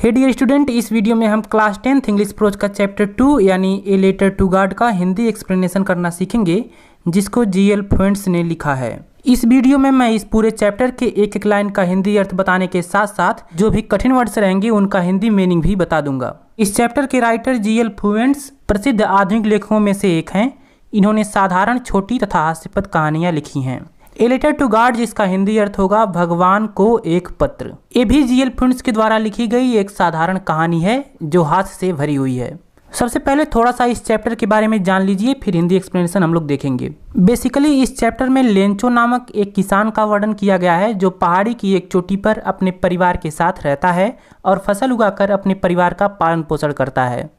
हे dear student, इस video में हम क्लास 10th इंग्लिश प्रोज का चैप्टर 2 यानी ए लेटर टू गॉड का हिंदी एक्सप्लेनेशन करना सीखेंगे, जिसको जीएल फ्रेंड्स ने लिखा है। इस वीडियो में मैं इस पूरे चैप्टर के एक एक लाइन का हिंदी अर्थ बताने के साथ साथ जो भी कठिन वर्ड्स रहेंगे उनका हिंदी मीनिंग भी बता दूंगा। इस चैप्टर के राइटर जीएल फ्रेंड्स प्रसिद्ध आधुनिक लेखकों में से एक हैं। इन्होंने साधारण, छोटी तथा हास्यपद कहानियां लिखी हैं। ए लेटर टू गॉड, जिसका हिंदी अर्थ होगा भगवान को एक पत्र, ये भी जीएल फ्रेंड्स के द्वारा लिखी गई एक साधारण कहानी है जो हास्य से भरी हुई है। सबसे पहले थोड़ा सा इस चैप्टर के बारे में जान लीजिए, फिर हिंदी एक्सप्लेनेशन हम लोग देखेंगे। बेसिकली इस चैप्टर में लेंचो नामक एक किसान का वर्णन किया गया है जो पहाड़ी की एक चोटी पर अपने परिवार के साथ रहता है और फसल उगाकर अपने परिवार का पालन पोषण करता है।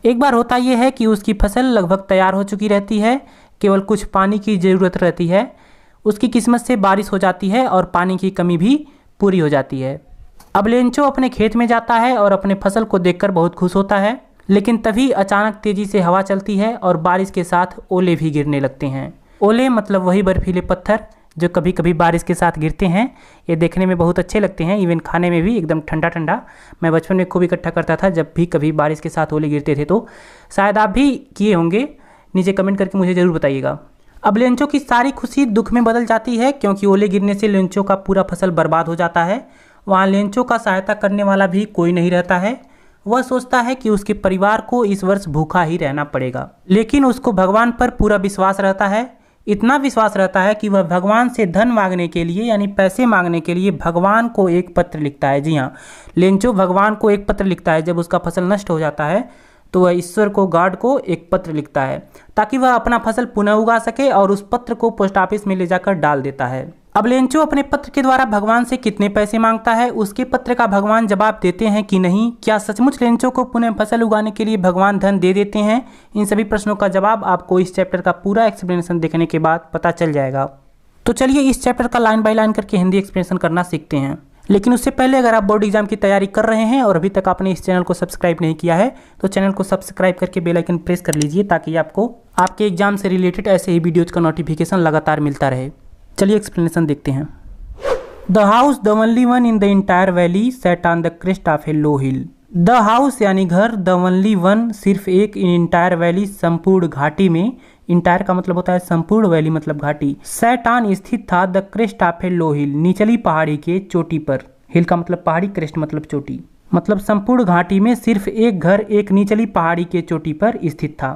एक बार होता यह है कि उसकी फसल लगभग तैयार हो चुकी रहती है, केवल कुछ पानी की ज़रूरत रहती है। उसकी किस्मत से बारिश हो जाती है और पानी की कमी भी पूरी हो जाती है। अब लेंचो अपने खेत में जाता है और अपने फसल को देखकर बहुत खुश होता है, लेकिन तभी अचानक तेजी से हवा चलती है और बारिश के साथ ओले भी गिरने लगते हैं। ओले मतलब वही बर्फीले पत्थर जो कभी कभी बारिश के साथ गिरते हैं। ये देखने में बहुत अच्छे लगते हैं, इवन खाने में भी एकदम ठंडा ठंडा। मैं बचपन में खूब इकट्ठा करता था जब भी कभी बारिश के साथ ओले गिरते थे, तो शायद आप भी किए होंगे। नीचे कमेंट करके मुझे ज़रूर बताइएगा। अब लेंचो की सारी खुशी दुख में बदल जाती है, क्योंकि ओले गिरने से लेंचो का पूरा फसल बर्बाद हो जाता है। वहाँ लेंचो का सहायता करने वाला भी कोई नहीं रहता है। वह सोचता है कि उसके परिवार को इस वर्ष भूखा ही रहना पड़ेगा, लेकिन उसको भगवान पर पूरा विश्वास रहता है। इतना विश्वास रहता है कि वह भगवान से धन मांगने के लिए यानी पैसे मांगने के लिए भगवान को एक पत्र लिखता है। जी हाँ, लेंचो भगवान को एक पत्र लिखता है। जब उसका फसल नष्ट हो जाता है तो वह ईश्वर को, गॉड को एक पत्र लिखता है ताकि वह अपना फसल पुनः उगा सके, और उस पत्र को पोस्ट ऑफिस में ले जाकर डाल देता है। अब लेंचो अपने पत्र के द्वारा भगवान से कितने पैसे मांगता है, उसके पत्र का भगवान जवाब देते हैं कि नहीं, क्या सचमुच लेंचो को पुनः फसल उगाने के लिए भगवान धन दे देते हैं? इन सभी प्रश्नों का जवाब आपको इस चैप्टर का पूरा एक्सप्लेनेशन देखने के बाद पता चल जाएगा। तो चलिए इस चैप्टर का लाइन बाय लाइन करके हिंदी एक्सप्लेनेशन करना सीखते हैं। लेकिन उससे पहले अगर आप बोर्ड एग्जाम की तैयारी कर रहे हैं और अभी तक आपने इस चैनल को सब्सक्राइब नहीं किया है तो चैनल को सब्सक्राइब करके बेल आइकन प्रेस कर लीजिए, ताकि आपको आपके एग्जाम से रिलेटेड ऐसे ही वीडियोज़ का नोटिफिकेशन लगातार मिलता रहे। चलिए एक्सप्लेनेशन देखते हैं। The house the only one in the entire valley set on the crest of A low hill. The house यानी घर, द ओनली वन सिर्फ एक, इन इंटायर वैली संपूर्ण घाटी में। इंटायर का मतलब होता है संपूर्ण, वैली मतलब घाटी। सेट ऑन स्थित था, द क्रेस्ट ऑफ ए लो हिल निचली पहाड़ी के चोटी पर। हिल का मतलब पहाड़ी, क्रेस्ट मतलब चोटी, मतलब संपूर्ण घाटी में सिर्फ एक घर एक निचली पहाड़ी के चोटी पर स्थित था।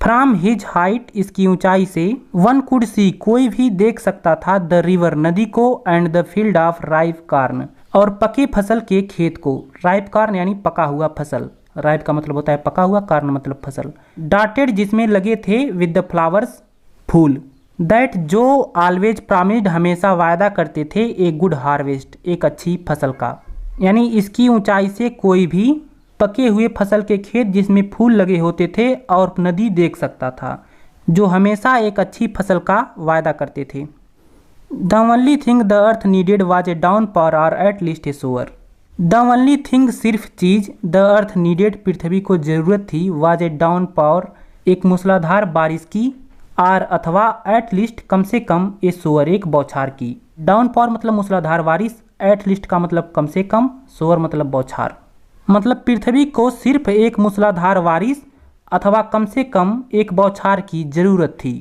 फ्रॉम हिज हाइट, इसकी ऊंचाई से, वन कुड सी कोई भी देख सकता था, द रिवर नदी को, and the field of ripe corn और पके फसल के खेत को। राइप कॉर्न यानी पका हुआ फसल। राइप का मतलब होता है पका हुआ, कॉर्न मतलब फसल। डॉटेड जिसमें लगे थे, विद द फ्लावर्स फूल। दैट जो ऑलवेज प्रॉमिस्ड हमेशा वायदा करते थे, ए गुड हार्वेस्ट एक अच्छी फसल का। यानी इसकी ऊंचाई से कोई भी पके हुए फसल के खेत जिसमें फूल लगे होते थे और नदी देख सकता था, जो हमेशा एक अच्छी फसल का वायदा करते थे। The only thing the earth needed was a downpour और at least a shower. The only thing सिर्फ चीज, द अर्थ नीडेड पृथ्वी को जरूरत थी, वाज ए डाउन पावर एक मूसलाधार बारिश की, आर अथवा एट लीस्ट कम से कम, ए सोअर एक बौछार की। डाउन पावर मतलब मूसलाधार बारिश, एट लीस्ट का मतलब कम से कम, सोअर मतलब बौछार। मतलब पृथ्वी को सिर्फ एक मूसलाधार बारिश अथवा कम से कम एक बौछार की जरूरत थी।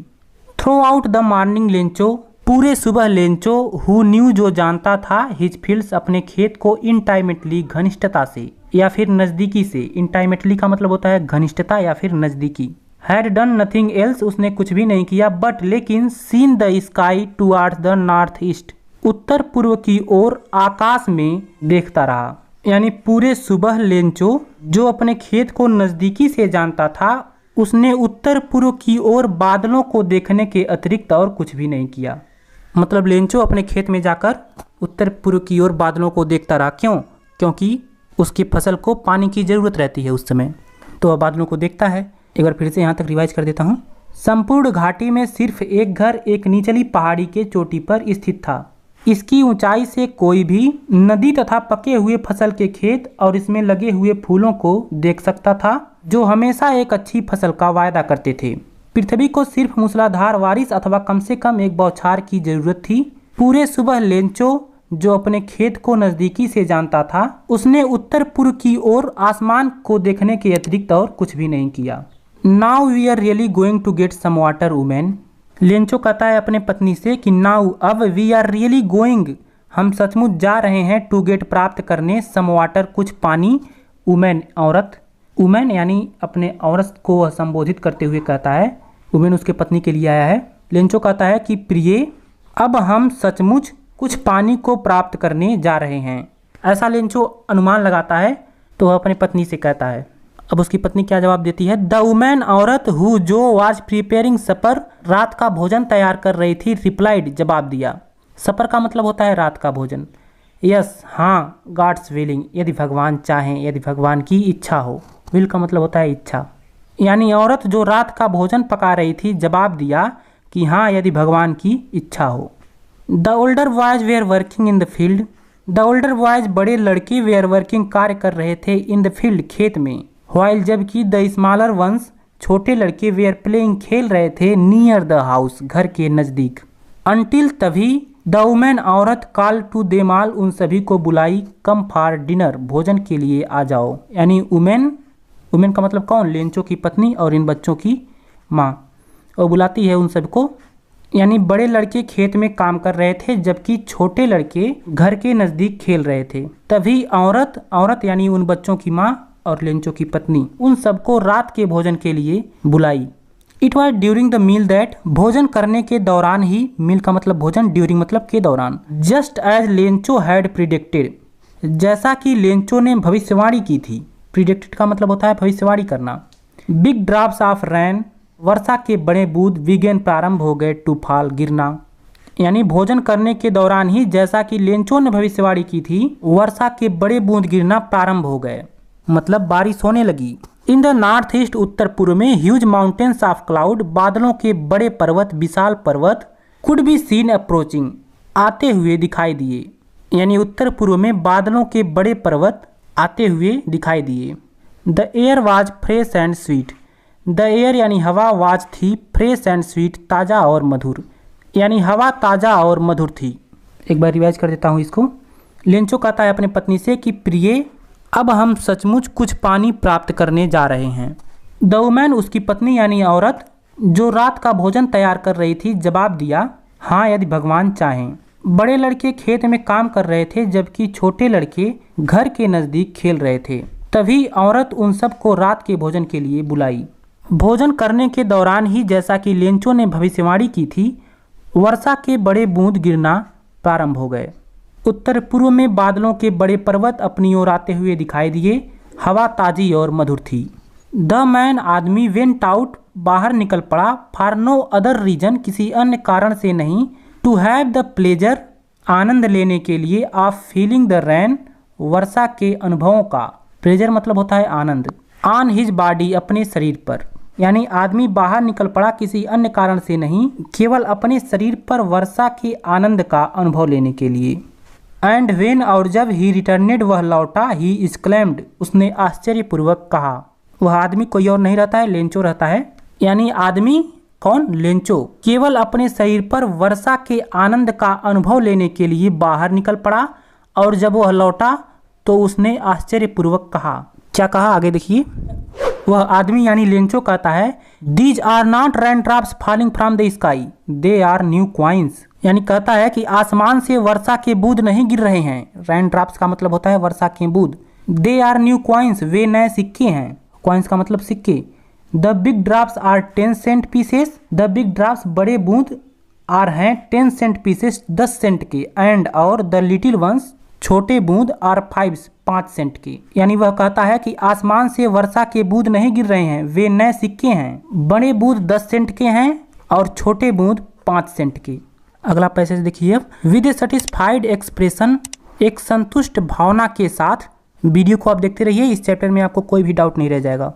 Through out the morning Lencho, पूरे सुबह लेंचो, हु न्यू जो जानता था, हिज फील्ड्स अपने खेत को, इंटाइमेटली घनिष्ठता से या फिर नज़दीकी से। इंटाइमेटली का मतलब होता है घनिष्ठता या फिर नज़दीकी। हैड डन नथिंग एल्स, उसने कुछ भी नहीं किया, बट लेकिन, seen the sky towards the north east, उत्तर पूर्व की ओर आकाश में देखता रहा। यानी पूरे सुबह लेंचो जो अपने खेत को नज़दीकी से जानता था, उसने उत्तर पूर्व की ओर बादलों को देखने के अतिरिक्त और कुछ भी नहीं किया। मतलब लेंचो अपने खेत में जाकर उत्तर पूर्व की ओर बादलों को देखता रहा। क्यों? क्योंकि उसकी फसल को पानी की ज़रूरत रहती है उस समय, तो वह बादलों को देखता है। एक बार फिर से यहाँ तक रिवाइज कर देता हूँ। संपूर्ण घाटी में सिर्फ एक घर एक निचली पहाड़ी के चोटी पर स्थित था। इसकी ऊंचाई से कोई भी नदी तथा पके हुए फसल के खेत और इसमें लगे हुए फूलों को देख सकता था, जो हमेशा एक अच्छी फसल का वायदा करते थे। पृथ्वी को सिर्फ मूसलाधार बारिश अथवा कम से कम एक बौछार की जरूरत थी। पूरे सुबह लेंचो जो अपने खेत को नज़दीकी से जानता था, उसने उत्तर पूर्व की ओर आसमान को देखने के अतिरिक्त और कुछ भी नहीं किया। Now we are really going to get some water women. Lencho कहता है अपने पत्नी से कि नाउ अब, वी आर रियली गोइंग हम सचमुच जा रहे हैं, टू गेट प्राप्त करने, सम वाटर कुछ पानी, वुमेन औरत। वुमेन यानी अपने औरत को संबोधित करते हुए कहता है, वुमेन उसके पत्नी के लिए आया है। लेंचो कहता है कि प्रिय अब हम सचमुच कुछ पानी को प्राप्त करने जा रहे हैं। ऐसा लेंचो अनुमान लगाता है तो वह अपनी पत्नी से कहता है। अब उसकी पत्नी क्या जवाब देती है? द वुमेन औरत हु जो वाज प्रिपेयरिंग सपर रात का भोजन तैयार कर रही थी, रिप्लाइड जवाब दिया। सपर का मतलब होता है रात का भोजन। यस हाँ, गॉड्स विलिंग यदि भगवान चाहें, यदि भगवान की इच्छा हो। विल का मतलब होता है इच्छा। यानी औरत जो रात का भोजन पका रही थी जवाब दिया कि हाँ यदि भगवान की इच्छा हो। The older boys were working in the field. The older boys बड़े लड़के वेयर वर्किंग कार्य कर रहे थे, इन द फील्ड खेत में। व्हाइल जबकि द स्मॉलर वंस छोटे लड़के वेयर प्लेइंग खेल रहे थे, नियर द हाउस घर के नज़दीक। अनटिल तभी द वुमेन औरत कॉल टू देम ऑल उन सभी को बुलाई, कम फॉर डिनर भोजन के लिए आ जाओ। यानी वुमेन का मतलब कौन? लेंचो की पत्नी और इन बच्चों की माँ। और बुलाती है उन सबको। यानी बड़े लड़के खेत में काम कर रहे थे जबकि छोटे लड़के घर के नज़दीक खेल रहे थे। तभी औरत यानी उन बच्चों की माँ और लेंचो की पत्नी उन सबको रात के भोजन के लिए बुलाई। It was during the meal that भोजन करने के दौरान ही, मील का मतलब भोजन, ड्यूरिंग मतलब के दौरान। Just as Lencho had predicted जैसा कि लेंचो ने भविष्यवाणी की थी। प्रिडिक्टेड का मतलब होता है भविष्यवाणी करना। बिग ड्रॉप्स ऑफ रेन वर्षा के बड़े बूंद बिगेन प्रारंभ हो गए टू फॉल गिरना। यानी भोजन करने के दौरान ही जैसा कि लेंचो ने भविष्यवाणी की थी, वर्षा के बड़े बूंद गिरना प्रारंभ हो गए, मतलब बारिश होने लगी। इन द नॉर्थ ईस्ट उत्तर पूर्व में ह्यूज माउंटेन्स ऑफ क्लाउड बादलों के बड़े पर्वत, विशाल पर्वत, कुड बी सीन अप्रोचिंग आते हुए दिखाई दिए। यानी उत्तर पूर्व में बादलों के बड़े पर्वत आते हुए दिखाई दिए। The air was fresh and sweet. The air यानी हवा, वाज थी, फ्रेश एंड स्वीट ताज़ा और मधुर। यानी हवा ताज़ा और मधुर थी। एक बार रिवाइज कर देता हूँ इसको। लेंचो कहता है अपने पत्नी से कि प्रिय अब हम सचमुच कुछ पानी प्राप्त करने जा रहे हैं। द वुमेन उसकी पत्नी यानी औरत जो रात का भोजन तैयार कर रही थी जवाब दिया, हाँ यदि भगवान चाहें। बड़े लड़के खेत में काम कर रहे थे जबकि छोटे लड़के घर के नज़दीक खेल रहे थे। तभी औरत उन सब को रात के भोजन के लिए बुलाई। भोजन करने के दौरान ही जैसा कि लेंचो ने भविष्यवाणी की थी, वर्षा के बड़े बूंद गिरना प्रारंभ हो गए। उत्तर पूर्व में बादलों के बड़े पर्वत अपनी ओर आते हुए दिखाई दिए। हवा ताज़ी और मधुर थी। द मैन आदमी वेंट आउट बाहर निकल पड़ा, फॉर नो अदर रीजन किसी अन्य कारण से नहीं, टू हैव द प्लेजर आनंद लेने के लिए, ऑफ फीलिंग द रेन वर्षा के अनुभवों का। प्लेजर मतलब होता है आनंद। ऑन हिज बॉडी अपने शरीर पर। यानी आदमी बाहर निकल पड़ा किसी अन्य कारण से नहीं, केवल अपने शरीर पर वर्षा के आनंद का अनुभव लेने के लिए। एंड वेन और जब ही रिटर्नेड वह लौटा, ही एक्सक्लेम्ड उसने आश्चर्यपूर्वक कहा। वह आदमी कोई और नहीं रहता है, लेंचो रहता है। यानी आदमी कौन? लेंचो केवल अपने शरीर पर वर्षा के आनंद का अनुभव लेने के लिए बाहर निकल पड़ा और जब वह लौटा तो उसने आश्चर्यपूर्वक कहा। क्या कहा आगे देखिए। वह आदमी यानी लेंचो कहता है, these are not rain drops falling from the sky, they are new coins. यानी कहता है कि आसमान से वर्षा के बूंद नहीं गिर रहे हैं। रेन ड्रॉप्स का मतलब होता है वर्षा के बूंद। दे आर न्यू क्वाइंस वे नए सिक्के हैं। क्वाइंस का मतलब सिक्के। The big drops are 10 cent pieces. The big drops बड़े बूंद आर हैं 10 सेंट पीसेस 10 सेंट के। एंड और द लिटिल वंस छोटे बूंद आर 5 सेंट के। यानी वह कहता है कि आसमान से वर्षा के बूंद नहीं गिर रहे हैं, वे नए सिक्के हैं। बड़े बूंद 10 सेंट के हैं और छोटे बूंद 5 सेंट के। अगला पैसेज देखिए अब। विद ए सेटिस्फाइड एक्सप्रेशन एक संतुष्ट भावना के साथ। वीडियो को आप देखते रहिए, इस चैप्टर में आपको कोई भी डाउट नहीं रह जाएगा।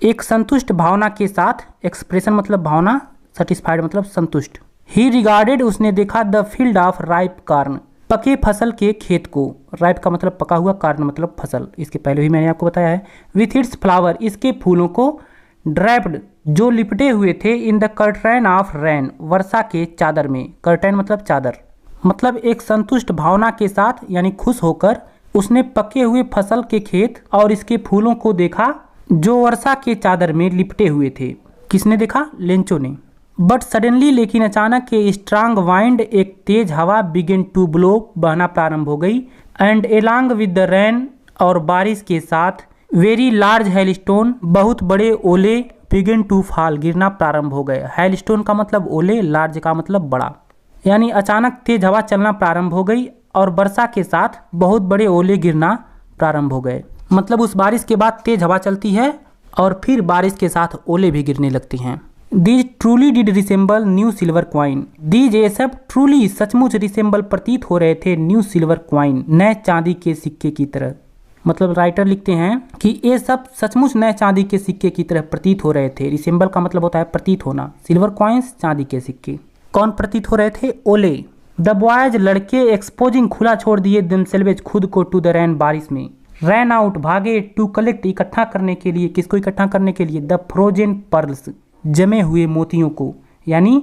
एक संतुष्ट भावना के साथ, एक्सप्रेशन मतलब भावना, सेटिस्फाइड मतलब संतुष्ट। ही रिगार्डेड उसने देखा the field of ripe corn पके फसल के खेत को। राइप का मतलब पका हुआ, कॉर्न मतलब फसल, इसके पहले भी मैंने आपको बताया है। विथ इट्स फ्लावर इसके फूलों को, ड्रैप्ड जो लिपटे हुए थे, in the curtain of rain वर्षा के चादर में। कर्टन मतलब चादर। मतलब एक संतुष्ट भावना के साथ यानी खुश होकर उसने पके हुए फसल के खेत और इसके फूलों को देखा जो वर्षा के चादर में लिपटे हुए थे। किसने देखा? लेंचो ने। बट सडनली, लेकिन अचानक ए स्ट्रांग वाइंड, एक तेज हवा, बिगिन टू ब्लो, बहना प्रारंभ हो गई। And along with the rain, और बारिश के साथ, वेरी लार्ज हेलस्टोन, बहुत बड़े ओले, बिगिन टू फॉल, गिरना प्रारंभ हो गए। हेलस्टोन का मतलब ओले, लार्ज का मतलब बड़ा। यानी अचानक तेज हवा चलना प्रारंभ हो गई और वर्षा के साथ बहुत बड़े ओले गिरना प्रारंभ हो गए। मतलब उस बारिश के बाद तेज हवा चलती है और फिर बारिश के साथ ओले भी गिरने लगती हैं। These truly did resemble new silver coin, these ये सब ट्रूली सचमुच रिसेंबल प्रतीत हो रहे थे न्यू सिल्वर क्वाइन, नए चांदी के सिक्के की तरह। मतलब राइटर लिखते हैं कि ये सब सचमुच नए चांदी के सिक्के की तरह प्रतीत हो रहे थे। रिसेंबल का मतलब होता है प्रतीत होना, सिल्वर क्वाइंस चांदी के सिक्के। कौन प्रतीत हो रहे थे? ओले। द बॉयज, लड़के, एक्सपोजिंग, खुला छोड़ दिए, देमसेल्वेज, खुद को, टू द रैन, बारिश में, रैन आउट, भागे, टू कलेक्ट, इकट्ठा करने के लिए। किसको इकट्ठा करने के लिए? द फ्रोजन पर्ल्स, जमे हुए मोतियों को, यानी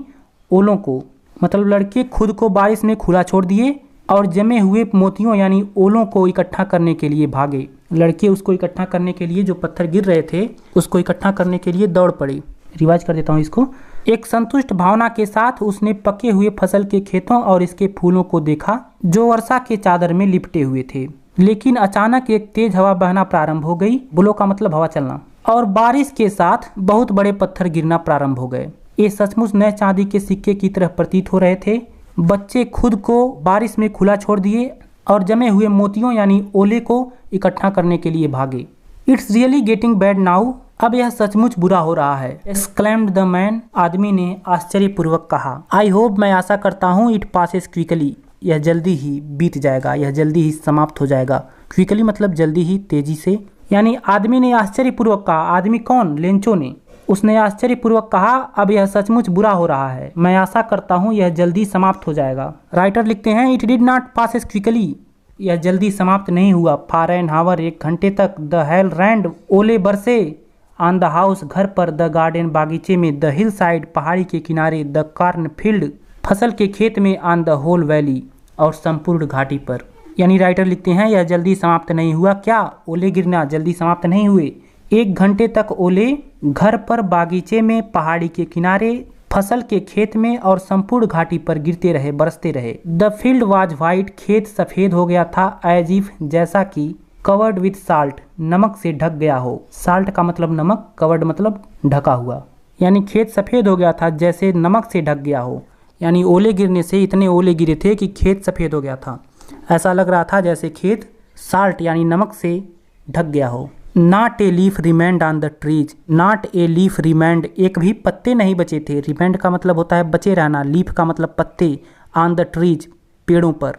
ओलों को। मतलब लड़के खुद को बारिश में खुला छोड़ दिए और जमे हुए मोतियों यानी ओलों को इकट्ठा करने के लिए भागे। लड़के उसको इकट्ठा करने के लिए, जो पत्थर गिर रहे थे उसको इकट्ठा करने के लिए दौड़ पड़े। रिवाइज कर देता हूँ इसको। एक संतुष्ट भावना के साथ उसने पके हुए फसल के खेतों और इसके फूलों को देखा जो वर्षा के चादर में लिपटे हुए थे। लेकिन अचानक एक तेज हवा बहना प्रारंभ हो गई, ब्लो का मतलब हवा चलना, और बारिश के साथ बहुत बड़े पत्थर गिरना प्रारंभ हो गए। ये सचमुच नए चांदी के सिक्के की तरह प्रतीत हो रहे थे। बच्चे खुद को बारिश में खुला छोड़ दिए और जमे हुए मोतियों यानी ओले को इकट्ठा करने के लिए भागे। It's really getting bad now, अब यह सचमुच बुरा हो रहा है। एक्सक्लेम्ड द मैन, आदमी ने आश्चर्यपूर्वक कहा। आई होप, मैं आशा करता हूँ, इट पासेस क्विकली, यह जल्दी ही बीत जाएगा, यह जल्दी ही समाप्त हो जाएगा। क्विकली मतलब जल्दी ही, तेजी से। यानी आदमी ने आश्चर्यपूर्वक कहा। आदमी कौन? लेंचो ने। उसने आश्चर्यपूर्वक कहा, अब यह सचमुच बुरा हो रहा है, मैं आशा करता हूँ यह जल्दी समाप्त हो जाएगा। राइटर लिखते हैं, it did not passes quickly, यह जल्दी समाप्त नहीं हुआ। फॉर एन हावर, 1 घंटे तक। द हेल रैंड, ओले बरसे। ऑन द हाउस, घर पर। द गार्डन, बागीचे में। द हिल साइड, पहाड़ी के किनारे। द कार्न फील्ड, फसल के खेत में। ऑन द होल वैली, और संपूर्ण घाटी पर। यानी राइटर लिखते हैं, यह जल्दी समाप्त नहीं हुआ। क्या? ओले गिरना जल्दी समाप्त नहीं हुए। 1 घंटे तक ओले घर पर, बागीचे में, पहाड़ी के किनारे, फसल के खेत में और संपूर्ण घाटी पर गिरते रहे, बरसते रहे। द फील्ड वाज व्हाइट, खेत सफेद हो गया था। एज इफ, जैसा कि। कवर्ड विथ साल्ट, नमक से ढक गया हो। साल्ट का मतलब नमक, कवर्ड मतलब ढका हुआ। यानी खेत सफेद हो गया था जैसे नमक से ढक गया हो। यानी ओले गिरने से इतने ओले गिरे थे कि खेत सफेद हो गया था। ऐसा लग रहा था जैसे खेत साल्ट यानी नमक से ढक गया हो। Not a leaf remained on the trees, not a leaf remained, एक भी पत्ते नहीं बचे थे। रिमेंड का मतलब होता है बचे रहना, लीफ का मतलब पत्ते। ऑन द ट्रीज, पेड़ों पर,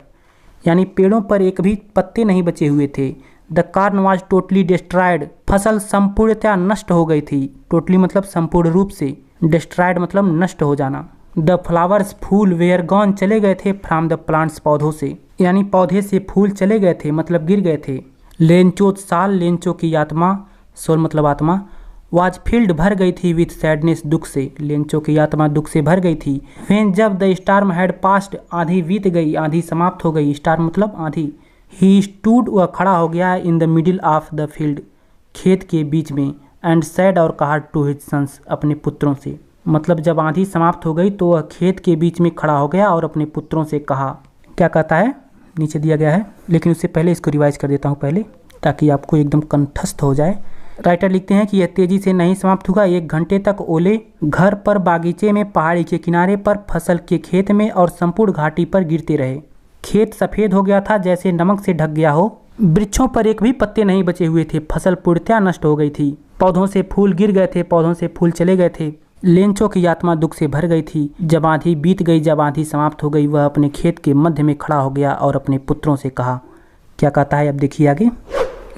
यानी पेड़ों पर एक भी पत्ते नहीं बचे हुए थे। The corn was totally destroyed, फसल संपूर्णतया नष्ट हो गई थी। टोटली मतलब संपूर्ण रूप से, डिस्ट्रॉयड मतलब नष्ट हो जाना। द फ्लावर्स, फूल, वेयर गॉन, चले गए थे। फ्रॉम द प्लांट्स, पौधों से, यानी पौधे से फूल चले गए थे मतलब गिर गए थे। लेंचो, साल, लेंचो की आत्मा, सोल मतलब आत्मा। वाज फील्ड, भर गई थी। विथ सैडनेस, दुख से, लेंचो की आत्मा दुख से भर गई थी। व्हेन, जब। द स्टार्म हैड पास्ड, आंधी बीत गई, आंधी समाप्त हो गई। स्टार्म मतलब आंधी। ही स्टूड, वह खड़ा हो गया। इन the middle of the field, खेत के बीच में। एंड सैड, और कहा। टू हिज सन्स, अपने पुत्रों से। मतलब जब आंधी समाप्त हो गई तो वह खेत के बीच में खड़ा हो गया और अपने पुत्रों से कहा। क्या कहता है? नीचे दिया गया है, लेकिन उससे पहले इसको रिवाइज कर देता हूँ पहले, ताकि आपको एकदम कंठस्थ हो जाए। राइटर लिखते हैं कि यह तेजी से नहीं समाप्त हुआ। 1 घंटे तक ओले घर पर, बागीचे में, पहाड़ी के किनारे पर, फसल के खेत में और संपूर्ण घाटी पर गिरते रहे। खेत सफेद हो गया था जैसे नमक से ढक गया हो। वृक्षों पर एक भी पत्ते नहीं बचे हुए थे। फसल पूर्णतया नष्ट हो गई थी। पौधों से फूल गिर गए थे, पौधों से फूल चले गए थे। लेंचो की आत्मा दुख से भर गई थी। जब आंधी बीत गई, जब आंधी समाप्त हो गई, वह अपने खेत के मध्य में खड़ा हो गया और अपने पुत्रों से कहा। क्या कहता है? अब देखिए आगे।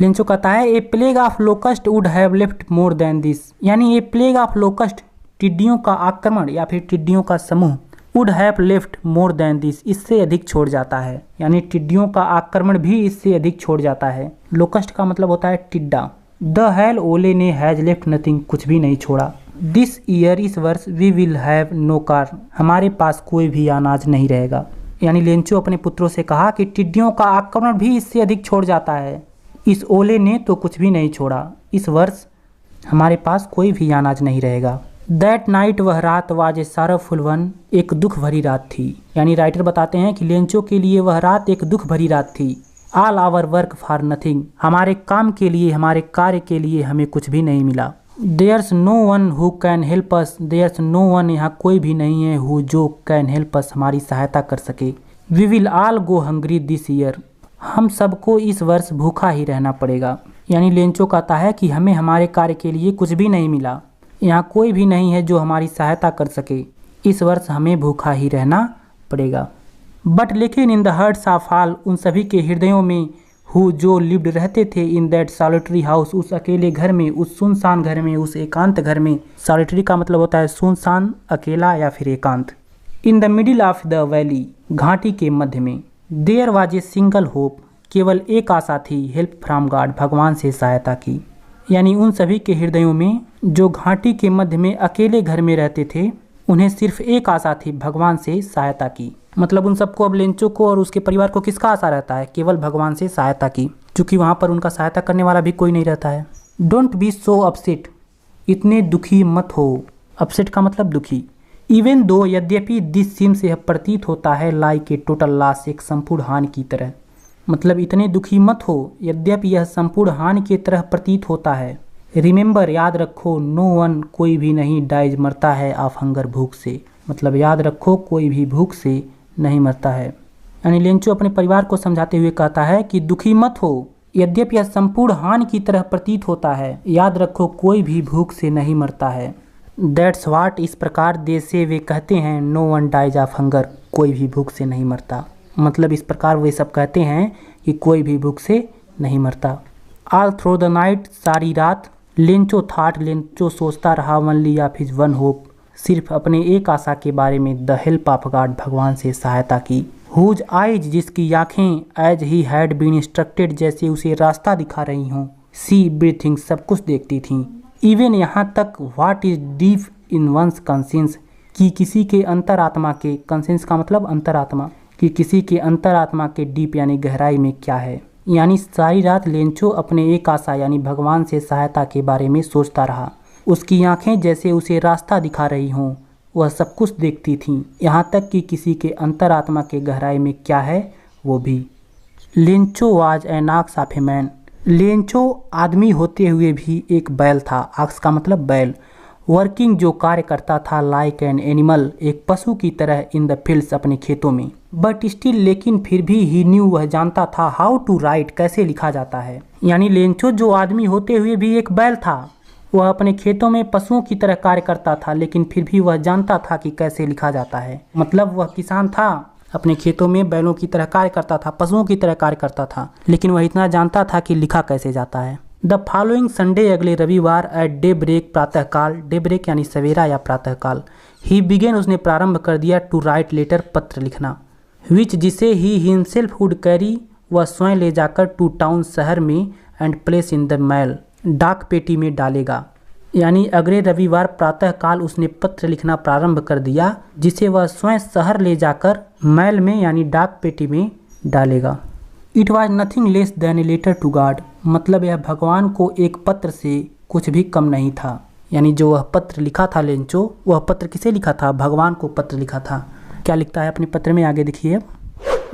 लेंचो कहता है, a plague of locust would have left more than this, यानी ए प्लेग ऑफ लोकस्ट, टिड्डियों का आक्रमण या फिर टिड्डियों का समूह, would have left more than this, इससे अधिक छोड़ जाता है। यानी टिड्डियों का आक्रमण भी इससे अधिक छोड़ जाता है। लोकस्ट का मतलब होता है टिड्डा। द हेल, ओले ने, हैज लेफ्ट नथिंग, कुछ भी नहीं छोड़ा। दिस ईयर, इस वर्ष, we will have no corn, हमारे पास कोई भी अनाज नहीं रहेगा। यानी लेंचो अपने पुत्रों से कहा कि टिड्डियों का आक्रमण भी इससे अधिक छोड़ जाता है। इस ओले ने तो कुछ भी नहीं छोड़ा। इस वर्ष हमारे पास कोई भी अनाज नहीं रहेगा। दैट नाइट, वह रात, वाज ए सारोफुल वन, एक दुख भरी रात थी। यानी राइटर बताते हैं कि लेंचो के लिए वह रात एक दुख भरी रात थी। All our work for nothing, हमारे काम के लिए, हमारे कार्य के लिए हमें कुछ भी नहीं मिला। There's no one who can help us, there's no one, यहाँ कोई भी नहीं है, हु जो कैन हेल्प अस, हमारी सहायता कर सके। We will all go hungry this year, हम सबको इस वर्ष भूखा ही रहना पड़ेगा। यानी लेंचो कहता है कि हमें हमारे कार्य के लिए कुछ भी नहीं मिला, यहाँ कोई भी नहीं है जो हमारी सहायता कर सके, इस वर्ष हमें भूखा ही रहना पड़ेगा। बट लेकिन in the hearts of all, उन सभी के हृदयों में, हु जो लिव्ड रहते थे इन दैट सॉलिटरी हाउस, उस अकेले घर में, उस सुनसान घर में, उस एकांत घर में। सॉलिटरी का मतलब होता है सुनसान, अकेला या फिर एकांत। In the middle of the valley, घाटी के मध्य में। There was a single hope, केवल एक आशा थी, हेल्प फ्रॉम गॉड, भगवान से सहायता की। यानी उन सभी के हृदयों में जो घाटी के मध्य में अकेले घर में रहते थे, उन्हें सिर्फ एक आशा थी, भगवान से सहायता की। मतलब उन सबको, अब लेंचो को और उसके परिवार को किसका आशा रहता है? केवल भगवान से सहायता की, क्योंकि वहाँ पर उनका सहायता करने वाला भी कोई नहीं रहता है। डोंट बी सो अपसेट, इतने दुखी मत हो। अपसेट का मतलब दुखी। इवन दो, यद्यपि, दिस सीम से प्रतीत होता है, लाइक ए टोटल लॉस, एक संपूर्ण हानि की तरह। मतलब इतने दुखी मत हो, यद्यपि यह संपूर्ण हानि की तरह प्रतीत होता है। रिमेंबर, याद रखो, नो वन, कोई भी नहीं, डाइज, मरता है, ऑफ हंगर, भूख से। मतलब याद रखो, कोई भी भूख से नहीं मरता है। यानी लेंचो अपने परिवार को समझाते हुए कहता है कि दुखी मत हो, यद्यपि यह संपूर्ण हानि की तरह प्रतीत होता है, याद रखो, कोई भी भूख से नहीं मरता है। दैट्स वाट, इस प्रकार दे से वे कहते हैं, no one dies of hunger, कोई भी भूख से नहीं मरता। मतलब इस प्रकार वे सब कहते हैं कि कोई भी भूख से नहीं मरता। ऑल थ्रू द नाइट, सारी रात। लेंचो थाट, लेंचो सोचता रहा, only of his one hope, सिर्फ अपने एक आशा के बारे में, द हेल्प ऑफ गॉड, भगवान से सहायता की। हुज आइज, जिसकी आँखें, as he had been instructed, जैसे उसे रास्ता दिखा रही हों, सी एवरीथिंग, सब कुछ देखती थीं। इवन, यहाँ तक, what is deep in one's conscience, कि किसी के अंतरात्मा के, कंसेंस का मतलब अंतरात्मा, कि किसी के अंतरात्मा के डीप यानी गहराई में क्या है। यानी सारी रात लेंचो अपने एक आशा यानी भगवान से सहायता के बारे में सोचता रहा। उसकी आंखें जैसे उसे रास्ता दिखा रही हों, वह सब कुछ देखती थीं, यहाँ तक कि किसी के अंतरात्मा के गहराई में क्या है वो भी। Lencho was an ox of a man, Lencho आदमी होते हुए भी एक बैल था। ऑक्स का मतलब बैल। वर्किंग, जो कार्य करता था, लाइक एन एनिमल, एक पशु की तरह, इन द फील्ड्स, अपने खेतों में। बट स्टिल, लेकिन फिर भी, ही न्यू, वह जानता था, हाउ टू राइट, कैसे लिखा जाता है। यानी लेंचो जो आदमी होते हुए भी एक बैल था, वह अपने खेतों में पशुओं की तरह कार्य करता था, लेकिन फिर भी वह जानता था कि कैसे लिखा जाता है। मतलब वह किसान था, अपने खेतों में बैलों की तरह कार्य करता था, पशुओं की तरह कार्य करता था, लेकिन वह इतना जानता था कि लिखा कैसे जाता है। द फॉलोइंग संडे, अगले रविवार, एट डे ब्रेक, प्रातःकाल, डे ब्रेक यानी सवेरा या प्रातःकाल, ही बिगेन, उसने प्रारंभ कर दिया, टू राइट लेटर, पत्र लिखना, विच, जिसे ही हिमसेल्फ वुड कैरी, वह स्वयं ले जाकर, टू टाउन, शहर में, and place in the mail, डाक पेटी में डालेगा। यानी अगले रविवार प्रातःकाल उसने पत्र लिखना प्रारंभ कर दिया, जिसे वह स्वयं शहर ले जाकर मैल में यानी डाक पेटी में डालेगा। It was nothing less than a letter to God, मतलब यह भगवान को एक पत्र से कुछ भी कम नहीं था। यानी जो वह पत्र लिखा था लेंचो, वह पत्र किसे लिखा था? भगवान को पत्र लिखा था। क्या लिखता है अपने पत्र में, आगे देखिए।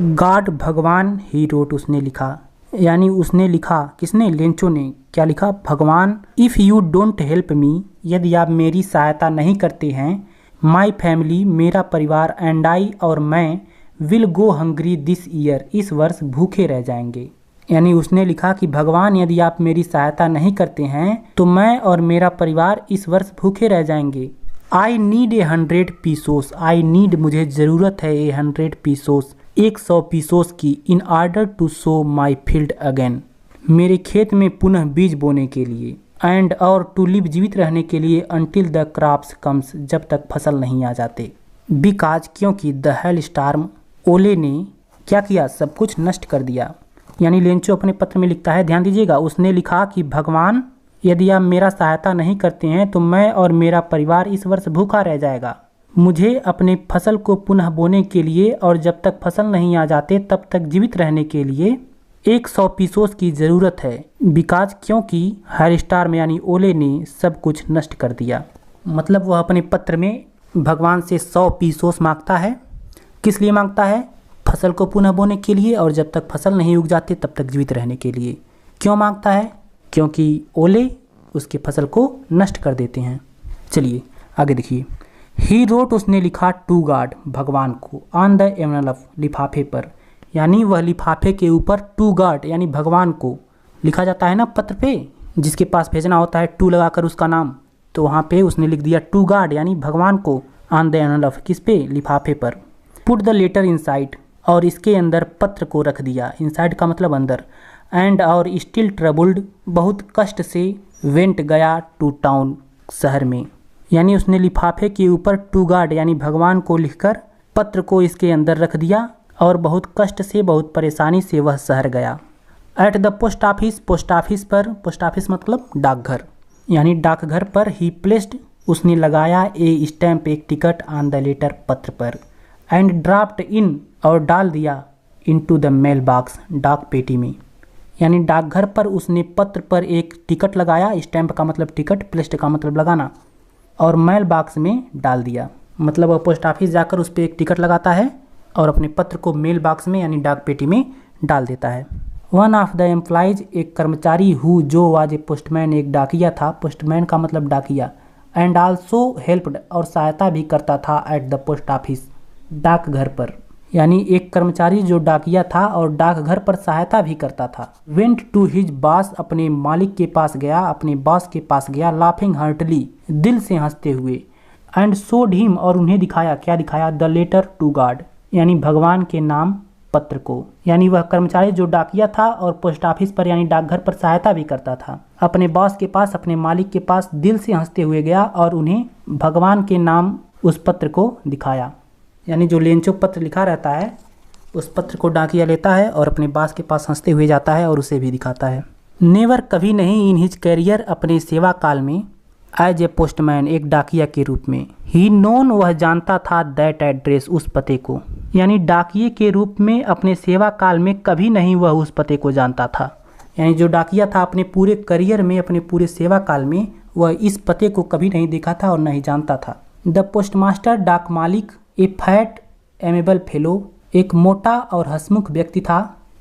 गॉड, भगवान, ही रोट, उसने लिखा। यानी उसने लिखा, किसने? लेंचो ने। क्या लिखा? भगवान, if you don't help me, यदि आप मेरी सहायता नहीं करते हैं, माई फैमिली, मेरा परिवार, एंड आई, और मैं, will go hungry this year, इस वर्ष भूखे रह जाएंगे। यानी उसने लिखा कि भगवान, यदि आप मेरी सहायता नहीं करते हैं तो मैं और मेरा परिवार इस वर्ष भूखे रह जाएंगे। I need 100 pesos, I need, मुझे ज़रूरत है, 100 पीसोस, 100 पीसोस की, in order to sow my field again, मेरे खेत में पुनः बीज बोने के लिए, एंड, और, टू लिव, जीवित रहने के लिए, अनटिल द क्रॉप्स कम्स, जब तक फसल नहीं आ जाते। बिकॉज, क्योंकि, द हेल स्टार्म, ओले ने क्या किया? सब कुछ नष्ट कर दिया। यानी लेंचो अपने पत्र में लिखता है, ध्यान दीजिएगा, उसने लिखा कि भगवान, यदि आप मेरा सहायता नहीं करते हैं तो मैं और मेरा परिवार इस वर्ष भूखा रह जाएगा। मुझे अपने फसल को पुनः बोने के लिए और जब तक फसल नहीं आ जाते तब तक जीवित रहने के लिए 100 पीसोस की ज़रूरत है। बिकॉज क्योंकि हैरिस्टार्म यानी ओले ने सब कुछ नष्ट कर दिया। मतलब वह अपने पत्र में भगवान से 100 पीसोस मांगता है। किस लिए मांगता है? फसल को पुनः बोने के लिए और जब तक फसल नहीं उग जाते तब तक जीवित रहने के लिए। क्यों मांगता है? क्योंकि ओले उसके फसल को नष्ट कर देते हैं। चलिए आगे देखिए। ही रोट, उसने लिखा, टू गॉड, भगवान को, ऑन द एनवलप, लिफाफे पर। यानी वह लिफाफे के ऊपर टू गॉड यानी भगवान को लिखा जाता है ना पत्र पे, जिसके पास भेजना होता है टू लगाकर उसका नाम, तो वहाँ पे उसने लिख दिया टू गॉड यानी भगवान को, ऑन द एनवलप, किस पे? लिफाफे पर। पुट द लेटर इनसाइड, और इसके अंदर पत्र को रख दिया। इनसाइड का मतलब अंदर। एंड और स्टिल ट्रबल्ड, बहुत कष्ट से, वेंट, गया, टू टाउन, शहर में। यानी उसने लिफाफे के ऊपर टू गॉड यानी भगवान को लिखकर पत्र को इसके अंदर रख दिया और बहुत कष्ट से, बहुत परेशानी से वह शहर गया। At the post office, post office पर, पोस्ट ऑफिस मतलब डाकघर, यानी डाकघर पर। ही प्लेस्ड, उसने लगाया, ए स्टैम्प, एक टिकट, ऑन द लेटर, पत्र पर। एंड ड्राफ्ट इन, और डाल दिया, इनटू द मेल बॉक्स, डाक पेटी में। यानी डाकघर पर उसने पत्र पर एक टिकट लगाया, स्टैम्प का मतलब टिकट, प्लेस्ड का मतलब लगाना, और मेल बॉक्स में डाल दिया। मतलब वह पोस्ट ऑफिस जाकर उस पर एक टिकट लगाता है और अपने पत्र को मेल बॉक्स में यानी डाक पेटी में डाल देता है। वन ऑफ द एम्प्लॉइज, एक कर्मचारी, हु, जो, वाज ए पोस्टमैन, एक डाकिया था। पोस्टमैन का मतलब डाकिया। एंड आल्सो हेल्प्ड, और सहायता भी करता था, एट द पोस्ट ऑफिस, डाकघर पर। यानी एक कर्मचारी जो डाकिया था और डाकघर पर सहायता भी करता था। वेंट टू हिज बॉस, अपने मालिक के पास गया, अपने बॉस के पास गया, लाफिंग हार्टली, दिल से हंसते हुए। एंड शोड हिम, और उन्हें दिखाया, क्या दिखाया? द लेटर टू गॉड, यानी भगवान के नाम, पत्र को। यानी वह कर्मचारी जो डाकिया था और पोस्ट ऑफिस पर यानी डाकघर पर सहायता भी करता था, अपने बॉस के पास, अपने मालिक के पास दिल से हंसते हुए गया और उन्हें भगवान के नाम उस पत्र को दिखाया। यानी जो लेंचो पत्र लिखा रहता है उस पत्र को डाकिया लेता है और अपने बॉस के पास हंसते हुए जाता है और उसे भी दिखाता है। नेवर, कभी नहीं, इन हिज कैरियर, अपने सेवा काल में, एज ए पोस्टमैन, एक डाकिया के रूप में। ही नोन, वह जानता था, दैट एड्रेस, उस पते को। यानी डाकिये के रूप में अपने सेवा काल में कभी नहीं वह उस पते को जानता था। यानी जो डाकिया था अपने पूरे करियर में, अपने पूरे सेवा काल में वह इस पते को कभी नहीं देखा था और नहीं जानता था। द पोस्टमास्टर, डाक मालिक, ए फैट एमेबल फेलो, एक मोटा और हंसमुख व्यक्ति था।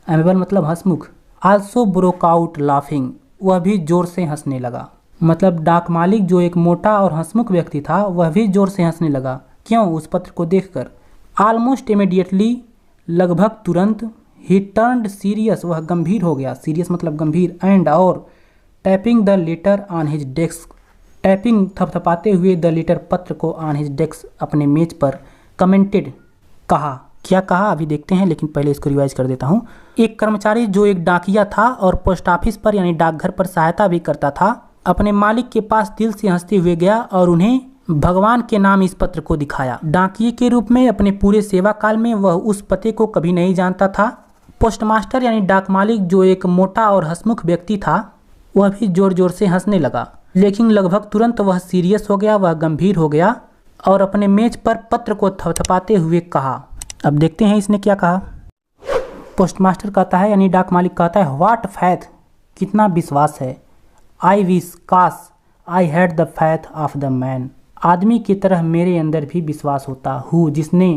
एमेबल मतलब हंसमुख। आल्सो ब्रोक आउट लाफिंग, वह भी जोर से हंसने लगा। मतलब डाक मालिक जो एक मोटा और हंसमुख व्यक्ति था वह भी जोर से हंसने लगा। क्यों? उस पत्र को देखकर। ऑलमोस्ट इमीडिएटली, लगभग तुरंत। ही टर्न्ड सीरियस, वह गंभीर हो गया। सीरियस मतलब गंभीर। एंड, और tapping the letter on his desk, tapping थपथपाते हुए द लेटर, पत्र को, ऑन हिज डेस्क, अपने मेज पर। कमेंटेड, कहा। क्या कहा अभी देखते हैं, लेकिन पहले इसको रिवाइज कर देता हूँ। एक कर्मचारी जो एक डाकिया था और पोस्ट ऑफिस पर यानी डाकघर पर सहायता भी करता था, अपने मालिक के पास दिल से हंसते हुए गया और उन्हें भगवान के नाम इस पत्र को दिखाया। डाकिये के रूप में अपने पूरे सेवा काल में वह उस पते को कभी नहीं जानता था। पोस्टमास्टर यानी डाक मालिक जो एक मोटा और हंसमुख व्यक्ति था वह भी जोर जोर से हंसने लगा, लेकिन लगभग तुरंत वह सीरियस हो गया, वह गंभीर हो गया और अपने मेज पर पत्र को थपथपाते हुए कहा। अब देखते हैं इसने क्या कहा। पोस्टमास्टर कहता है यानी डाक मालिक कहता है, व्हाट फैथ, कितना विश्वास है। आई विश, काश, I had the faith of the man, आदमी की तरह मेरे अंदर भी विश्वास होता, हु, जिसने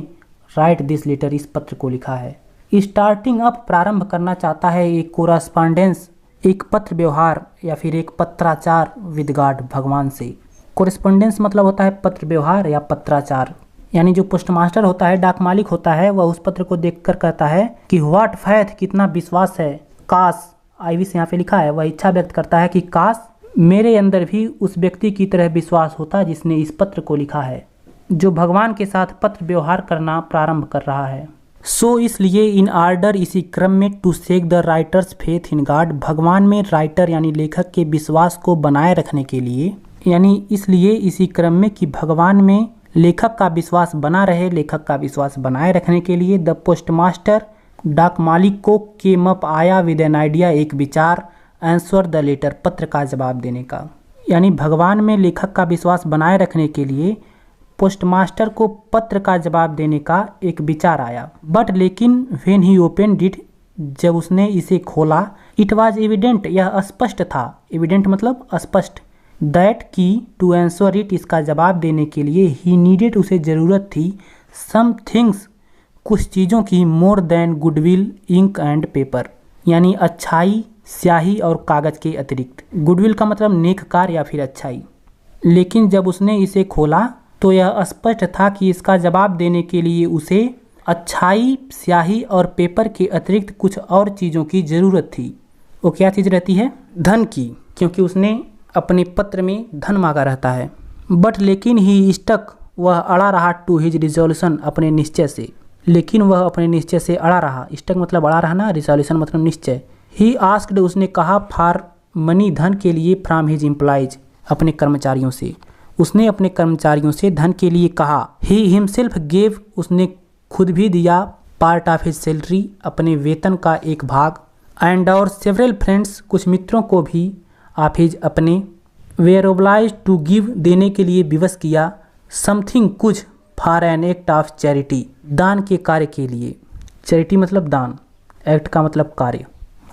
राइट दिस लेटर, इस पत्र को लिखा है। स्टार्टिंग अप, प्रारंभ करना चाहता है, एक कोरस्पॉन्डेंस, एक पत्र व्यवहार या फिर एक पत्राचार, विद गॉड, भगवान से। कोरेस्पोंडेंस मतलब होता है पत्र व्यवहार या पत्राचार। यानी जो पोस्टमास्टर होता है, डाक मालिक होता है, वह उस पत्र को देखकर कहता है कि व्हाट फैथ, कितना विश्वास है। काश, आई विश यहाँ पे लिखा है, वह इच्छा व्यक्त करता है कि काश मेरे अंदर भी उस व्यक्ति की तरह विश्वास होता जिसने इस पत्र को लिखा है, जो भगवान के साथ पत्र व्यवहार करना प्रारंभ कर रहा है। सो इसलिए, इन ऑर्डर, इसी क्रम में, to shake the writer's faith in God, भगवान में राइटर यानी लेखक के विश्वास को बनाए रखने के लिए, यानी इसलिए इसी क्रम में कि भगवान में लेखक का विश्वास बना रहे, लेखक का विश्वास बनाए रखने के लिए, द पोस्टमास्टर, डाक मालिक को, केम अप, आया, विद एन आइडिया, एक विचार, आंसर द लेटर, पत्र का जवाब देने का। यानी भगवान में लेखक का विश्वास बनाए रखने के लिए पोस्टमास्टर को पत्र का जवाब देने का एक विचार आया। बट लेकिन व्हेन ही ओपनड इट, जब उसने इसे खोला, इट वॉज एविडेंट, यह स्पष्ट था। एविडेंट मतलब स्पष्ट। दैट की टू आंसर इट, इसका जवाब देने के लिए, ही नीडेड, उसे ज़रूरत थी, सम थिंग्स, कुछ चीज़ों की, more than goodwill, ink and paper, यानी अच्छाई, स्याही और कागज़ के अतिरिक्त। गुडविल का मतलब नेक कार्य या फिर अच्छाई। लेकिन जब उसने इसे खोला तो यह स्पष्ट था कि इसका जवाब देने के लिए उसे अच्छाई, स्याही और पेपर के अतिरिक्त कुछ और चीज़ों की ज़रूरत थी। वो क्या चीज़ रहती है? धन की, क्योंकि उसने अपने पत्र में धन मांगा रहता है। बट लेकिन ही स्टक, वह अड़ा रहा, टू हिज रिजोल्यूशन, अपने निश्चय से। लेकिन वह अपने निश्चय से अड़ा रहा। स्टक मतलब अड़ा रहना, रिजोल्यूशन मतलब निश्चय। ही आस्क्ड, उसने कहा, फॉर मनी, धन के लिए, फ्रॉम हिज एम्प्लॉयज, अपने कर्मचारियों से। उसने अपने कर्मचारियों से धन के लिए कहा। ही हिमसेल्फ गेव, उसने खुद भी दिया, पार्ट ऑफ हिज सैलरी, अपने वेतन का एक भाग, एंड और सेवरल फ्रेंड्स, कुछ मित्रों को भी, ऑफ हिज, अपने, वेयर ओब्लाइज्ड टू गिव, देने के लिए विवश किया, समथिंग, कुछ, for an act of charity, दान के कार्य के लिए। चैरिटी मतलब दान, एक्ट का मतलब कार्य।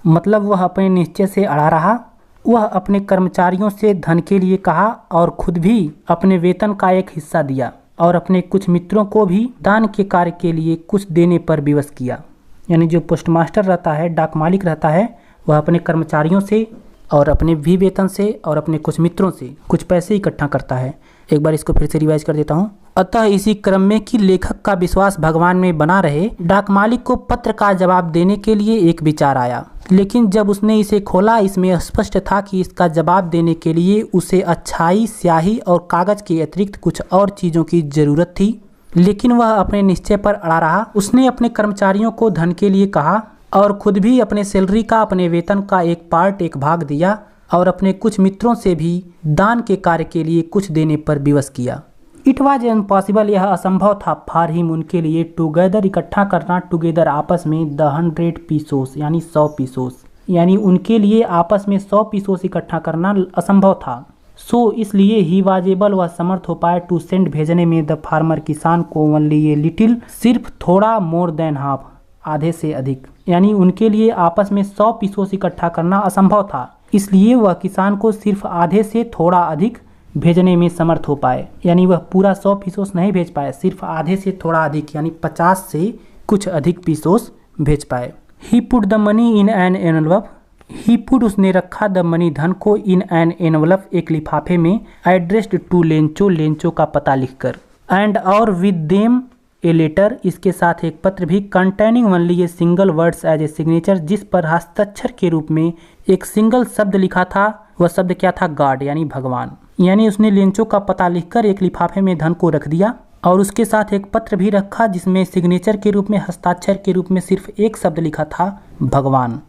मतलब वह अपने निश्चय से अड़ा रहा। वह अपने कर्मचारियों से धन के लिए कहा और खुद भी अपने वेतन का एक हिस्सा दिया और अपने कुछ मित्रों को भी दान के कार्य के लिए कुछ देने पर विवश किया। यानी जो पोस्टमास्टर रहता है, डाक मालिक रहता है, वह अपने कर्मचारियों से और अपने भी वेतन से और अपने कुछ मित्रों से कुछ पैसे इकट्ठा करता है। एक बार इसको फिर से रिवाइज कर देता हूँ। अतः इसी क्रम में कि लेखक का विश्वास भगवान में बना रहे, डाक मालिक को पत्र का जवाब देने के लिए एक विचार आया। लेकिन जब उसने इसे खोला, इसमें स्पष्ट था कि इसका जवाब देने के लिए उसे अच्छाई, स्याही और कागज के अतिरिक्त कुछ और चीज़ों की जरूरत थी। लेकिन वह अपने निश्चय पर अड़ा रहा। उसने अपने कर्मचारियों को धन के लिए कहा और खुद भी अपने सैलरी का, अपने वेतन का एक पार्ट, एक भाग दिया और अपने कुछ मित्रों से भी दान के कार्य के लिए कुछ देने पर विवश किया। इट वॉज इम्पॉसिबल, यह असंभव था, फॉर हिम, उनके लिए, टुगेदर, इकट्ठा करना, टुगेदर, आपस में, द 100 पीसोस, यानी 100 पीसोस, यानी उनके लिए आपस में 100 पीसोस इकट्ठा करना असंभव था। सो इसलिए ही वॉज एबल, वह समर्थ हो पाए, टू सेंड, भेजने में, द फार्मर, किसान को, ओनली ए लिटिल, सिर्फ थोड़ा, मोर देन हाफ, आधे से अधिक, यानी उनके लिए आपस में 100 पीसोस इकट्ठा करना असंभव था। इसलिए वह किसान को सिर्फ आधे से थोड़ा अधिक भेजने में समर्थ हो पाए। यानी वह पूरा 100 पीसोस नहीं भेज पाए, सिर्फ आधे से थोड़ा अधिक, यानी 50 से कुछ अधिक पीसोस भेज पाए। He put the money in an envelope, he put, उसने रखा, द मनी, धन को, इन एन एनवलप, एक लिफाफे में, एड्रेस्ड टू लेंचो, लेंचो का पता लिखकर, एंड और विद देम ए लेटर, इसके साथ एक पत्र भी, containing only a single words as a signature, जिस पर हस्ताक्षर के रूप में एक सिंगल शब्द लिखा था। वह शब्द क्या था? गॉड, यानी भगवान। यानी उसने लेंचो का पता लिखकर एक लिफाफे में धन को रख दिया और उसके साथ एक पत्र भी रखा जिसमें सिग्नेचर के रूप में, हस्ताक्षर के रूप में सिर्फ एक शब्द लिखा था, भगवान।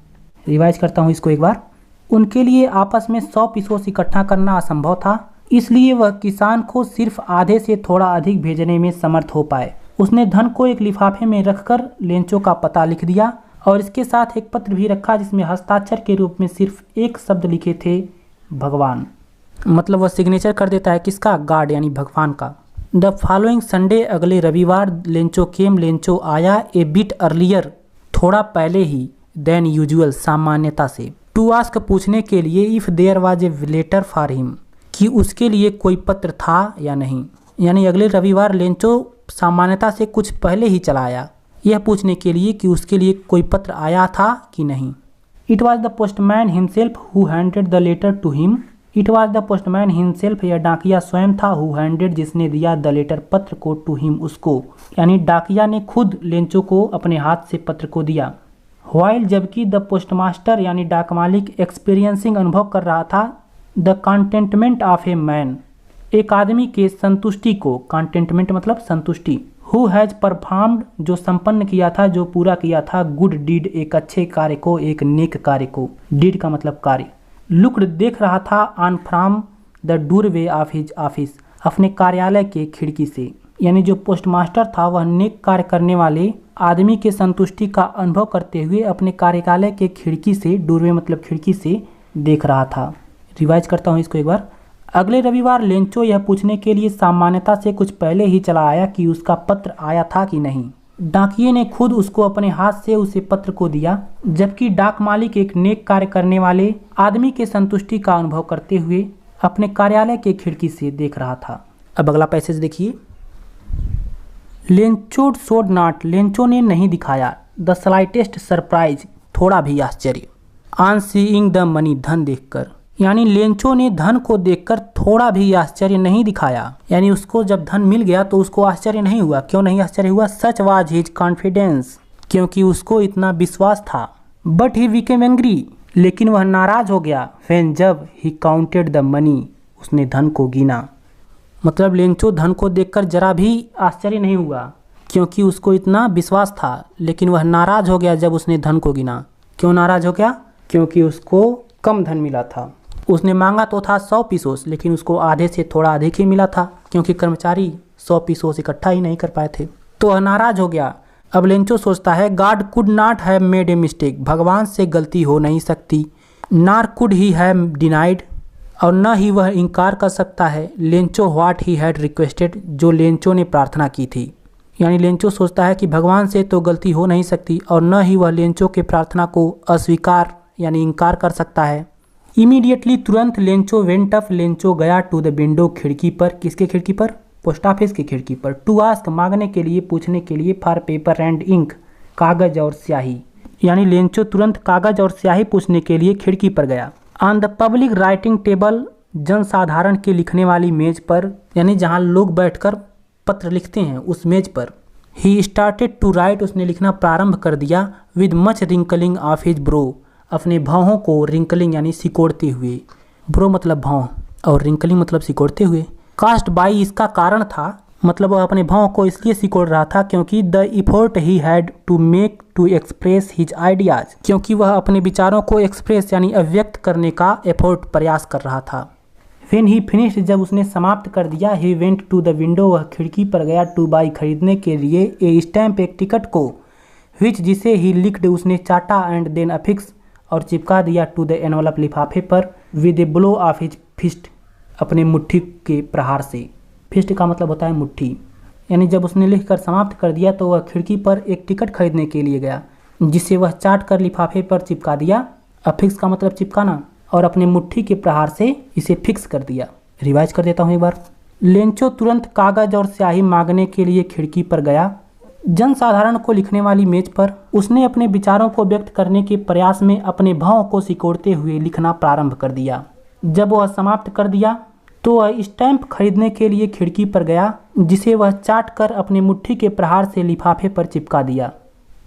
रिवाइज करता हूँ इसको एक बार। उनके लिए आपस में 100 पीसोस इकट्ठा करना असंभव था, इसलिए वह किसान को सिर्फ आधे से थोड़ा अधिक भेजने में समर्थ हो पाए। उसने धन को एक लिफाफे में रखकर लेंचो का पता लिख दिया और इसके साथ एक पत्र भी रखा जिसमें हस्ताक्षर के रूप में सिर्फ एक शब्द लिखे थे, भगवान। मतलब वह सिग्नेचर कर देता है किसका? गॉड, यानी भगवान का। द फॉलोइंग संडे, अगले रविवार, लेंचो केम, लेंचो आया, ए बिट अर्लियर, थोड़ा पहले ही, देन यूजुअल, सामान्यता से, टू आस्क, पूछने के लिए, if there was a letter for him, कि उसके लिए कोई पत्र था या नहीं। यानी अगले रविवार लेंचो सामान्यता से कुछ पहले ही चला आया, यह पूछने के लिए कि उसके लिए कोई पत्र आया था कि नहीं। It was the postman himself who handed the letter to him, it was the postman himself, यह डाकिया स्वयं था, हु हैंडेड, जिसने दिया, द लेटर, पत्र को, टू हिम, उसको, यानी डाकिया ने खुद लेंचो को अपने हाथ से पत्र को दिया। व्हाइल, जबकि, द पोस्टमास्टर, यानी डाक मालिक, एक्सपीरियंसिंग, अनुभव कर रहा था, the containment of a man, एक आदमी के संतुष्टि को, कंटेंटमेंट मतलब संतुष्टि, हु हैज परफॉर्म्ड, जो संपन्न किया था, जो पूरा किया था, गुड डीड, एक अच्छे कार्य को, एक नेक कार्य को, डीड का मतलब कार्य, लुक्ड, देख रहा था, on from the doorway of his office, अपने कार्यालय के खिड़की से। यानी जो पोस्टमास्टर था वह नेक कार्य करने वाले आदमी के संतुष्टि का अनुभव करते हुए अपने कार्यालय के खिड़की से, डोरवे मतलब खिड़की से, देख रहा था। रिवाइज करता हूँ इसको एक बार। अगले रविवार लेंचो यह पूछने के लिए सामान्यता से कुछ पहले ही चला आया कि उसका पत्र आया था कि नहीं। डाकिये ने खुद उसको अपने हाथ से उसे पत्र को दिया, जबकि डाक मालिक एक नेक कार्य करने वाले आदमी के संतुष्टि का अनुभव करते हुए अपने कार्यालय के खिड़की से देख रहा था। अब अगला पैसेज देखिए। लेंचो शोड नॉट, लेंचो ने नहीं दिखाया द स्लाइटेस्ट सरप्राइज, थोड़ा भी आश्चर्य, ऑन सीइंग द मनी, धन देखकर, यानी लेंचो ने धन को देखकर थोड़ा भी आश्चर्य नहीं दिखाया, यानी उसको जब धन मिल गया तो उसको आश्चर्य नहीं हुआ। क्यों नहीं आश्चर्य हुआ? सच वाज हिज कॉन्फिडेंस, क्योंकि उसको इतना विश्वास था। बट ही बिकेम एंग्री, लेकिन वह नाराज हो गया। व्हेन, जब ही काउंटेड द मनी, उसने धन को गिना। मतलब लेंचो धन को देखकर जरा भी आश्चर्य नहीं हुआ, क्योंकि उसको इतना विश्वास था, लेकिन वह नाराज हो गया जब उसने धन को गिना। क्यों नाराज हो गया? क्योंकि उसको कम धन मिला था। उसने मांगा तो था 100 पीसोस, लेकिन उसको आधे से थोड़ा अधिक ही मिला था, क्योंकि कर्मचारी 100 पीसोस इकट्ठा ही नहीं कर पाए थे, तो वह नाराज हो गया। अब लेंचो सोचता है God could not have made a mistake, भगवान से गलती हो नहीं सकती। नार कुड ही हैव डिनाइड, और न ही वह इनकार कर सकता है। Lencho what he had requested, जो लेंचो ने प्रार्थना की थी। यानी लेंचो सोचता है कि भगवान से तो गलती हो नहीं सकती, और न ही वह लेंचो के प्रार्थना को अस्वीकार यानी इनकार कर सकता है। इमीडिएटली, तुरंत लेंचो वेंट अप, लेंचो गया टू द विंडो, खिड़की पर। किसके खिड़की पर? पोस्ट ऑफिस की खिड़की पर। टू आस्क, मांगने के लिए, पूछने के लिए। फॉर पेपर एंड इंक, कागज और स्याही, यानी लेंचो तुरंत कागज और स्याही पूछने के लिए खिड़की पर गया। On the public writing table, जनसाधारण के लिखने वाली मेज पर, यानी जहाँ लोग बैठकर पत्र लिखते हैं उस मेज पर। ही स्टार्टेड टू राइट, उसने लिखना प्रारंभ कर दिया। With much wrinkling of his bro, अपने भावों को रिंकलिंग यानी सिकोड़ते हुए। ब्रो मतलब भाव और रिंकलिंग मतलब सिकोड़ते हुए। कास्ट बाई, इसका कारण था, मतलब वह अपने भावों को इसलिए सिकोड़ रहा था क्योंकि the effort he had to make to express his ideas, क्योंकि वह अपने विचारों को एक्सप्रेस यानी अभिव्यक्त करने का एफर्ट प्रयास कर रहा था। व्हेन ही फिनिश्ड, जब उसने समाप्त कर दिया। He went to the window, वह खिड़की पर गया। टू बाई, खरीदने के लिए। ए स्टैम्प, एक टिकट को। विच, जिसे ही लिख्ड, उसने चाटा। एंड देन अफिक्स, और चिपका दिया। टू द एनवलप, लिफाफे पर। With a blow of his fist, अपने मुट्ठी के प्रहार से। फिस्ट का मतलब होता है मुट्ठी, यानी जब उसने लिखकर समाप्त कर दिया तो वह खिड़की पर एक टिकट खरीदने के लिए गया, जिसे वह चाट कर लिफाफे पर चिपका दिया। अफिक्स का मतलब चिपकाना, और अपने मुट्ठी के प्रहार से इसे फिक्स कर दिया। रिवाइज कर देता हूँ एक बार। लेंचो तुरंत कागज और स्याही मांगने के लिए खिड़की पर गया। जनसाधारण को लिखने वाली मेज पर उसने अपने विचारों को व्यक्त करने के प्रयास में अपने भावों को सिकोड़ते हुए लिखना प्रारंभ कर दिया। जब वह समाप्त कर दिया तो वह स्टैंप खरीदने के लिए खिड़की पर गया, जिसे वह चाट कर अपने मुट्ठी के प्रहार से लिफाफे पर चिपका दिया।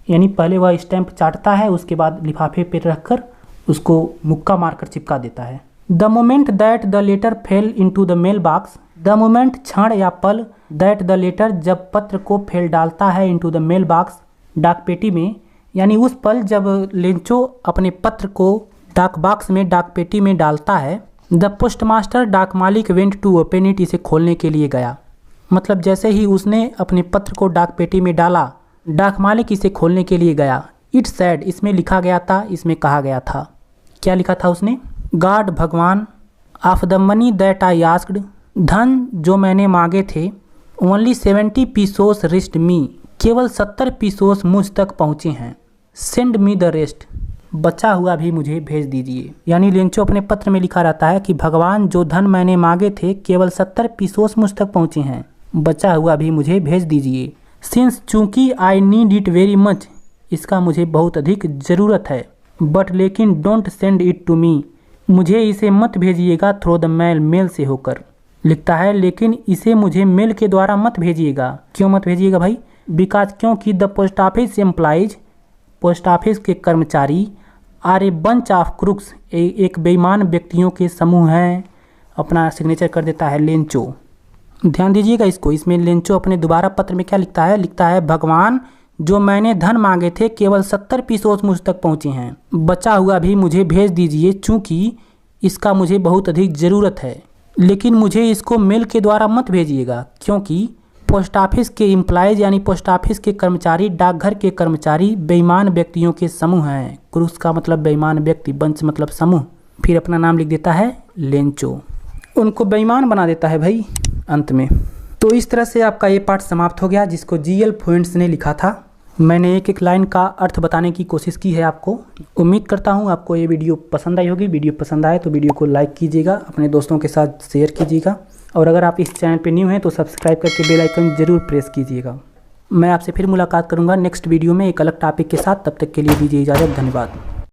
यानी पहले वह स्टैंप चाटता है, उसके बाद लिफाफे पर रखकर उसको मुक्का मारकर चिपका देता है। The moment that the letter fell into the mail box, the moment क्षण या पल, दैट द लेटर जब पत्र को फेल डालता है इनटू द मेल बॉक्स, डाक पेटी में, यानी उस पल जब लेंचो अपने पत्र को डाक बॉक्स में, डाक पेटी में डालता है। द पोस्टमास्टर, डाक मालिक, वेंट टू ओपन इट, इसे खोलने के लिए गया। मतलब जैसे ही उसने अपने पत्र को डाक पेटी में डाला, डाक मालिक इसे खोलने के लिए गया। इट सैड, इसमें लिखा गया था, इसमें कहा गया था। क्या लिखा था उसने? गॉड, भगवान, of the money that I asked, धन जो मैंने मांगे थे, ओनली 70 पीसोस रिस्ट मी, केवल 70 पीसोस मुझ तक पहुँचे हैं। सेंड मी द रेस्ट, बचा हुआ भी मुझे भेज दीजिए। यानी लेंचो अपने पत्र में लिखा रहता है कि भगवान जो धन मैंने मांगे थे केवल 70 पीसोस मुझ तक पहुँचे हैं, बचा हुआ भी मुझे भेज दीजिए। सिंस, चूँकि I need it very much, इसका मुझे बहुत अधिक ज़रूरत है। बट लेकिन, don't send it to me, मुझे इसे मत भेजिएगा थ्रू द मेल, मेल से होकर। लिखता है लेकिन इसे मुझे मेल के द्वारा मत भेजिएगा। क्यों मत भेजिएगा भाई? बिकॉज, क्योंकि the post office employees, post office के कर्मचारी, are a bunch of crooks, एक बेईमान व्यक्तियों के समूह हैं। अपना सिग्नेचर कर देता है लेंचो। ध्यान दीजिएगा इसको, इसमें लेंचो अपने दोबारा पत्र में क्या लिखता है? लिखता है भगवान जो मैंने धन मांगे थे केवल 70 पीसोस मुझ तक पहुँचे हैं, बचा हुआ भी मुझे भेज दीजिए चूँकि इसका मुझे बहुत अधिक ज़रूरत है। लेकिन मुझे इसको मेल के द्वारा मत भेजिएगा, क्योंकि पोस्ट ऑफिस के एम्प्लॉयज यानी पोस्ट ऑफिस के कर्मचारी, डाकघर के कर्मचारी बेईमान व्यक्तियों के समूह हैं। क्रूस का मतलब बेईमान व्यक्ति, बंच मतलब समूह। फिर अपना नाम लिख देता है लेंचो। उनको बेईमान बना देता है भाई अंत में। तो इस तरह से आपका ये पार्ट समाप्त हो गया, जिसको जीएल फ्लुएंट्स ने लिखा था। मैंने एक एक लाइन का अर्थ बताने की कोशिश की है आपको। उम्मीद करता हूँ आपको ये वीडियो पसंद आई होगी। वीडियो पसंद आए तो वीडियो को लाइक कीजिएगा, अपने दोस्तों के साथ शेयर कीजिएगा, और अगर आप इस चैनल पे न्यू हैं तो सब्सक्राइब करके बेल आइकन ज़रूर प्रेस कीजिएगा। मैं आपसे फिर मुलाकात करूँगा नेक्स्ट वीडियो में एक अलग टॉपिक के साथ। तब तक के लिए दीजिए इजाज़त। धन्यवाद।